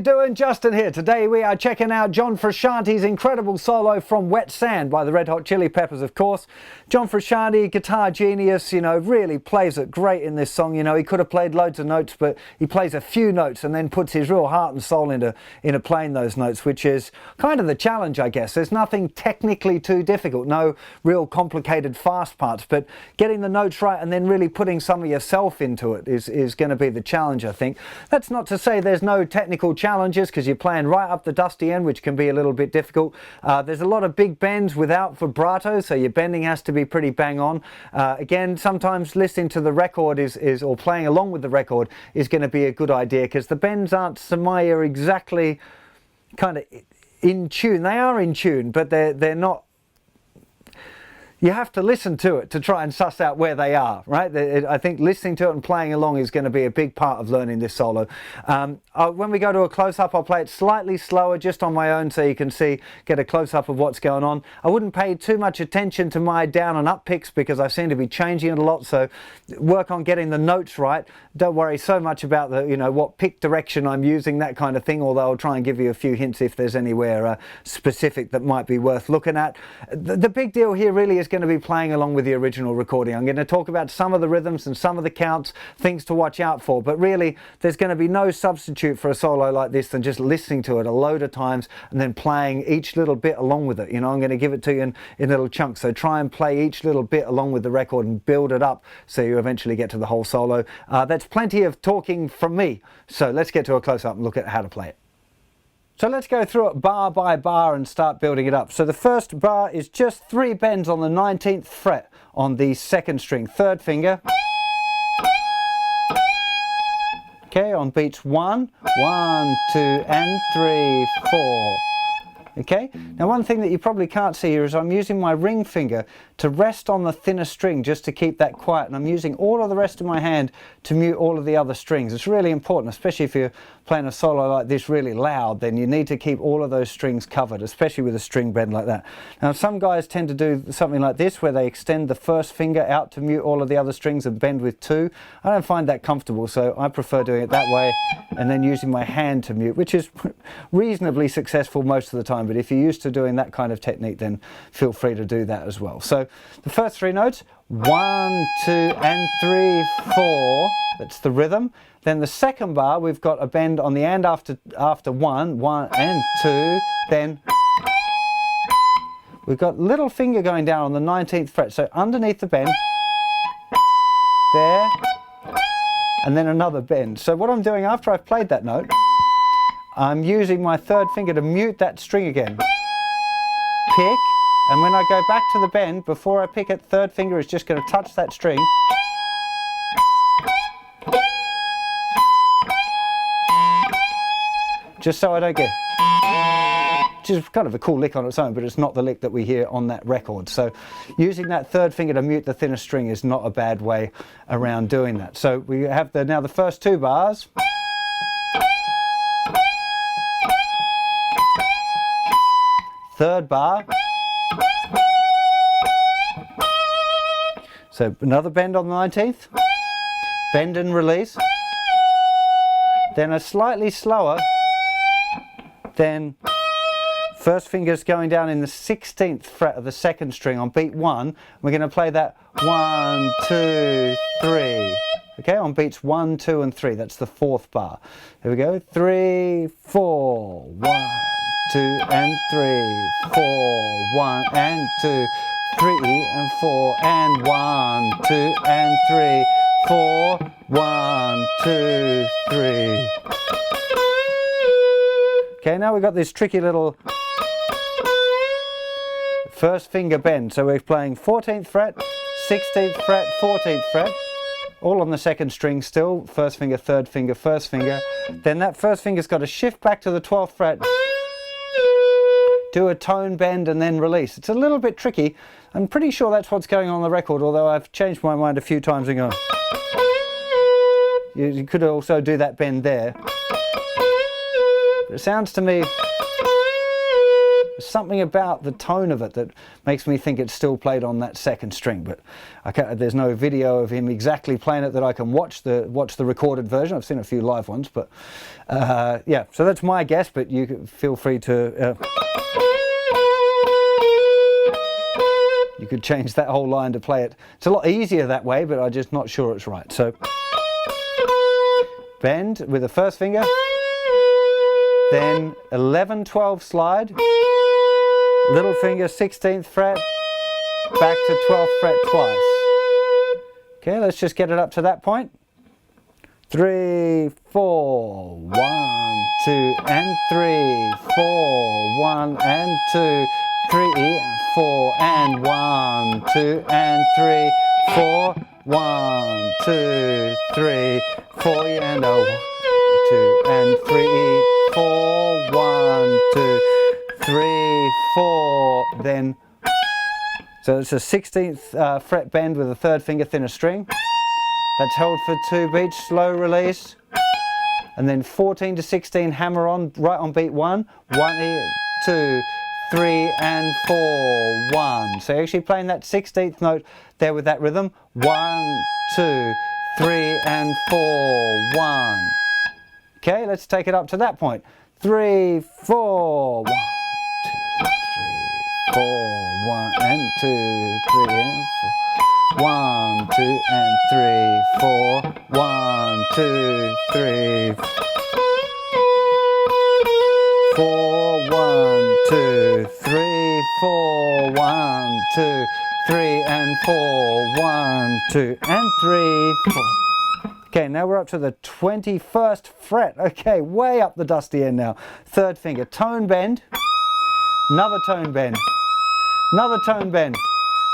doing? Justin here. Today we are checking out John Frusciante's incredible solo from Wet Sand by the Red Hot Chili Peppers, of course. John Frusciante, guitar genius, really plays it great in this song. He could have played loads of notes, but he plays a few notes and then puts his real heart and soul into playing those notes, which is kind of the challenge, I guess. There's nothing technically too difficult, no real complicated fast parts, but getting the notes right and then really putting some of yourself into it is going to be the challenge, I think. That's not to say there's no technical challenges, because you're playing right up the dusty end, which can be a little bit difficult. There's a lot of big bends without vibrato, so your bending has to be pretty bang on. Again, sometimes listening to the record or playing along with the record is going to be a good idea, because the bends aren't, to my ear, exactly kind of in tune. They are in tune, but they're not. You have to listen to it to try and suss out where they are, right? I think listening to it and playing along is going to be a big part of learning this solo. When we go to a close-up, I'll play it slightly slower just on my own so you can get a close-up of what's going on. I wouldn't pay too much attention to my down and up picks because I seem to be changing it a lot, so work on getting the notes right. Don't worry so much about what pick direction I'm using, that kind of thing, although I'll try and give you a few hints if there's anywhere specific that might be worth looking at. The big deal here really is going to be playing along with the original recording. I'm going to talk about some of the rhythms and some of the counts, things to watch out for, but really there's going to be no substitute for a solo like this than just listening to it a load of times and then playing each little bit along with it. I'm going to give it to you in little chunks, so try and play each little bit along with the record and build it up so you eventually get to the whole solo. That's plenty of talking from me, so let's get to a close-up and look at how to play it. So let's go through it bar by bar and start building it up. So the first bar is just 3 bends on the 19th fret on the 2nd string, 3rd finger. Okay, on beats 1, 1, 2, and 3, 4. Okay, now one thing that you probably can't see here is I'm using my ring finger to rest on the thinner string just to keep that quiet, and I'm using all of the rest of my hand to mute all of the other strings. It's really important, especially if you're playing a solo like this really loud, then you need to keep all of those strings covered, especially with a string bend like that. Now some guys tend to do something like this where they extend the 1st finger out to mute all of the other strings and bend with 2. I don't find that comfortable, so I prefer doing it that way and then using my hand to mute, which is reasonably successful most of the time. But if you're used to doing that kind of technique, then feel free to do that as well. So the first 3 notes, 1, 2, and 3, 4, that's the rhythm. Then the 2nd bar, we've got a bend on the and after 1, 1 and 2, then we've got little finger going down on the 19th fret, so underneath the bend, there, and then another bend. So what I'm doing after I've played that note, I'm using my 3rd finger to mute that string again. Pick, and when I go back to the bend, before I pick it, 3rd finger is just going to touch that string. Just so I don't get, which is kind of a cool lick on its own, but it's not the lick that we hear on that record. So using that 3rd finger to mute the thinner string is not a bad way around doing that. So we have now the first 2 bars. Third bar. So another bend on the 19th. Bend and release. Then a slightly slower. Then 1st finger's going down in the 16th fret of the 2nd string on beat 1. We're going to play that 1, 2, 3. Okay, on beats 1, 2, and 3. That's the 4th bar. Here we go. 3, 4, 1, 2, and 3, 4, 1, and 2, 3, and 4, and 1, 2, and 3, 4, 1, 2, 3. Okay, now we've got this tricky little 1st finger bend. So we're playing 14th fret, 16th fret, 14th fret, all on the 2nd string still, 1st finger, 3rd finger, 1st finger. Then that 1st finger's got to shift back to the 12th fret, do a tone bend and then release. It's a little bit tricky. I'm pretty sure that's what's going on the record, although I've changed my mind a few times and gone. You could also do that bend there. It sounds to me something about the tone of it that makes me think it's still played on that second string, but there's no video of him exactly playing it that I can watch the recorded version. I've seen a few live ones, but yeah, so that's my guess, but you can feel free to you could change that whole line to play it. It's a lot easier that way, but I'm just not sure it's right. So bend with the first finger, then 11, 12 slide, little finger 16th fret, back to 12th fret twice. Okay, let's just get it up to that point. 3, 4, 1, 2, and 3, 4, 1 and 2, 3, 4, and 1, 2, and 3, 4, 1, 2, 3, 4, and 1, 2, and 3, 4, 1, 2, 3, 4, then, so it's a 16th fret bend with a third finger thinner string. That's held for 2 beats, slow release, and then 14 to 16 hammer on, right on beat 1, 1, 2, 3, and 4, 1. So you're actually playing that 16th note there with that rhythm, 1, 2, 3, and 4, 1. Okay, let's take it up to that point. 3, 4, 1, 2, 3, 4, 1, and 2, 3, and 4. 1, 2, and 3, 4, 1, 2, 3, 4, 1, 2, 3, 4, 1, 2, 3, and 4, 1, 2, and 3, 4. Okay, now we're up to the 21st fret. Okay, way up the dusty end now. Third finger, tone bend, another tone bend, another tone bend,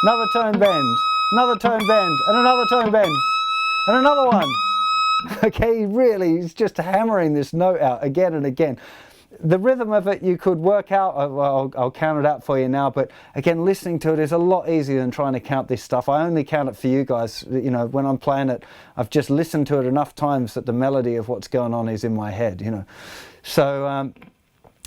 another tone bend, another tone bend, and another tone bend, and another one. Okay, really, he's just hammering this note out again and again. The rhythm of it you could work out, I'll count it out for you now, but again, listening to it is a lot easier than trying to count this stuff. I only count it for you guys, you know, when I'm playing it, I've just listened to it enough times that the melody of what's going on is in my head, you know. So,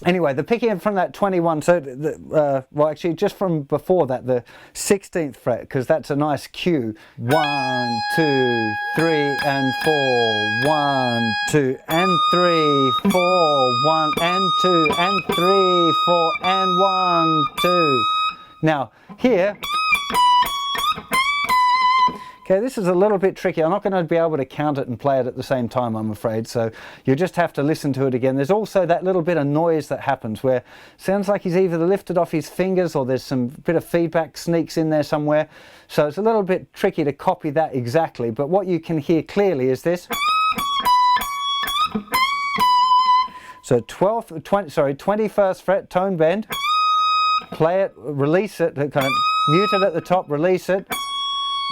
anyway, the picking from that 21, so well, actually just from before that, the 16th fret, because that's a nice cue. 1, 2, 3, and 4, 1, 2, and 3, 4, 1, and 2, and 3, 4, and 1, 2. Now, here, okay, this is a little bit tricky. I'm not going to be able to count it and play it at the same time, I'm afraid, so you just have to listen to it again. There's also that little bit of noise that happens where it sounds like he's either lifted off his fingers or there's some bit of feedback sneaks in there somewhere. So it's a little bit tricky to copy that exactly, but what you can hear clearly is this. So 21st fret, tone bend, play it, release it, kind of mute it at the top, release it.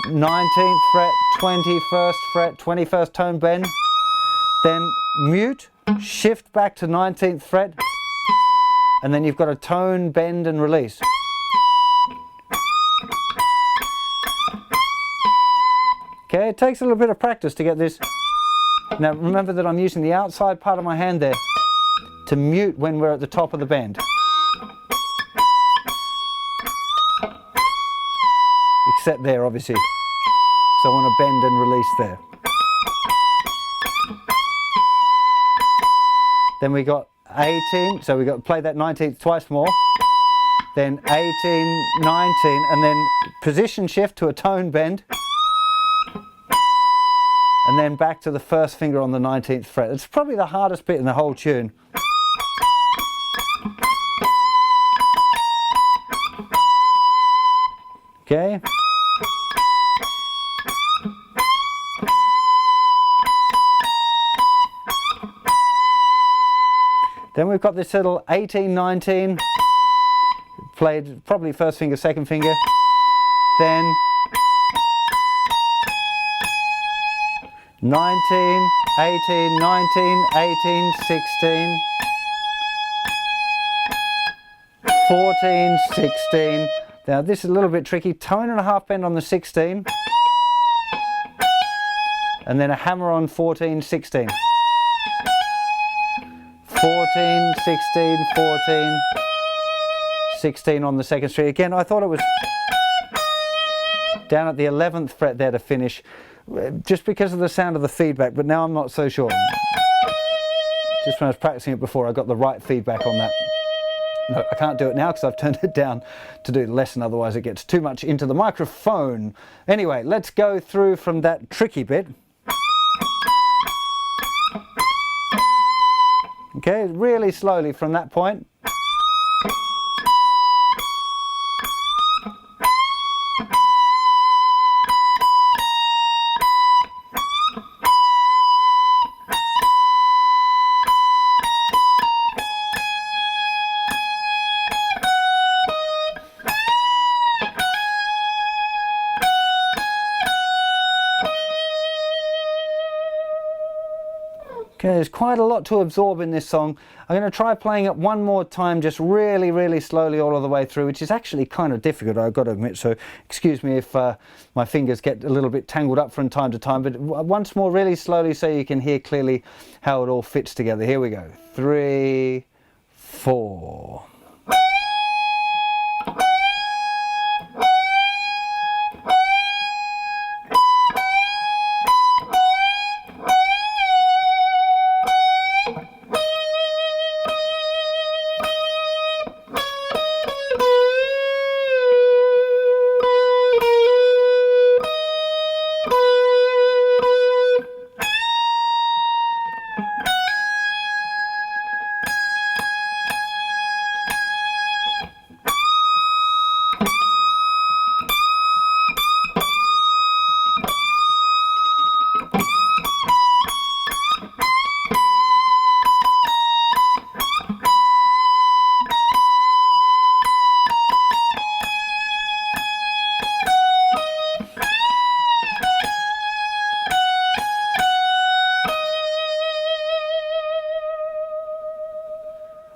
19th fret, 21st fret, 21st tone bend, then mute, shift back to 19th fret, and then you've got a tone bend and release. Okay, it takes a little bit of practice to get this. Now remember that I'm using the outside part of my hand there to mute when we're at the top of the bend. Except there, obviously, because I want to bend and release there. Then we got 18, so we got to play that 19th twice more. Then 18, 19, and then position shift to a tone bend. And then back to the first finger on the 19th fret. It's probably the hardest bit in the whole tune. Okay. Then we've got this little 18, 19, played probably first finger, second finger, then 19, 18, 19, 18, 16, 14, 16. Now this is a little bit tricky, tone and a half bend on the 16, and then a hammer on 14, 16. 14, 16, 14, 16 on the 2nd string. Again, I thought it was down at the 11th fret there to finish, just because of the sound of the feedback, but now I'm not so sure. Just when I was practicing it before, I got the right feedback on that. No, I can't do it now because I've turned it down to do the lesson, otherwise it gets too much into the microphone. Anyway, let's go through from that tricky bit. Okay, really slowly from that point. Okay, there's quite a lot to absorb in this song. I'm going to try playing it one more time, just really, really slowly all of the way through, which is actually kind of difficult, I've got to admit, so excuse me if my fingers get a little bit tangled up from time to time, but once more really slowly so you can hear clearly how it all fits together. Here we go. 3, 4.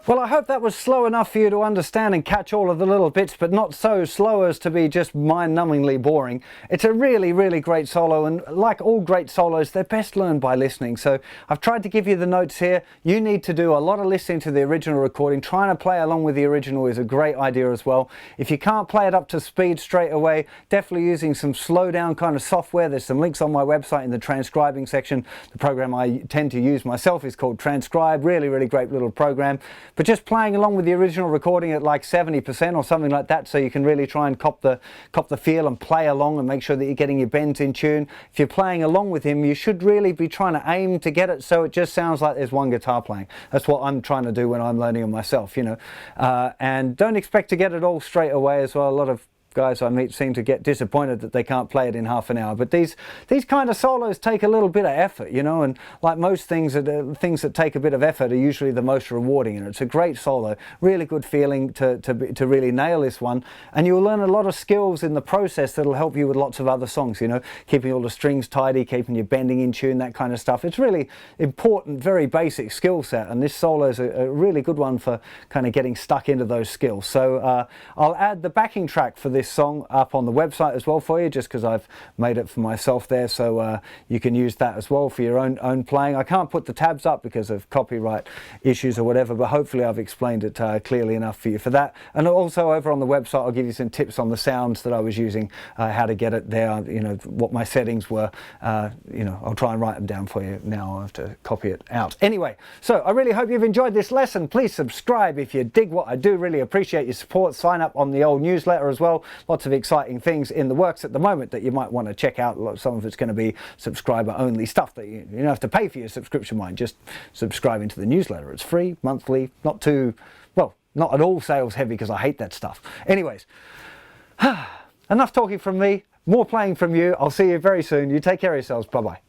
Well, I hope that was slow enough for you to understand and catch all of the little bits, but not so slow as to be just mind-numbingly boring. It's a really, really great solo, and like all great solos, they're best learned by listening. So I've tried to give you the notes here. You need to do a lot of listening to the original recording. Trying to play along with the original is a great idea as well. If you can't play it up to speed straight away, definitely using some slow down kind of software. There's some links on my website in the transcribing section. The program I tend to use myself is called Transcribe. Really, really great little program. But just playing along with the original recording at like 70% or something like that, so you can really try and cop the feel and play along and make sure that you're getting your bends in tune. If you're playing along with him, you should really be trying to aim to get it so it just sounds like there's one guitar playing. That's what I'm trying to do when I'm learning on myself, you know. And don't expect to get it all straight away as well. A lot of guys I meet seem to get disappointed that they can't play it in half an hour, but these kind of solos take a little bit of effort, you know, and like most things that take a bit of effort are usually the most rewarding, and it's a great solo, really good feeling to really nail this one, and you'll learn a lot of skills in the process that'll help you with lots of other songs, you know, keeping all the strings tidy, keeping your bending in tune, that kind of stuff. It's really important, very basic skill set, and this solo is a really good one for kind of getting stuck into those skills. So I'll add the backing track for this song up on the website as well for you, just because I've made it for myself there, so you can use that as well for your own playing. I can't put the tabs up because of copyright issues or whatever, but hopefully I've explained it clearly enough for you for that. And also over on the website I'll give you some tips on the sounds that I was using, how to get it there, you know, what my settings were. You know, I'll try and write them down for you now. I have to copy it out. Anyway, so I really hope you've enjoyed this lesson. Please subscribe if you dig what I do. Really appreciate your support. Sign up on the old newsletter as well. Lots of exciting things in the works at the moment that you might want to check out. Some of it's going to be subscriber only stuff that you don't have to pay for your subscription, mind. Just subscribing to the newsletter. It's free, monthly, not too, well, not at all sales heavy because I hate that stuff. Anyways, enough talking from me, more playing from you. I'll see you very soon. You take care of yourselves. Bye bye.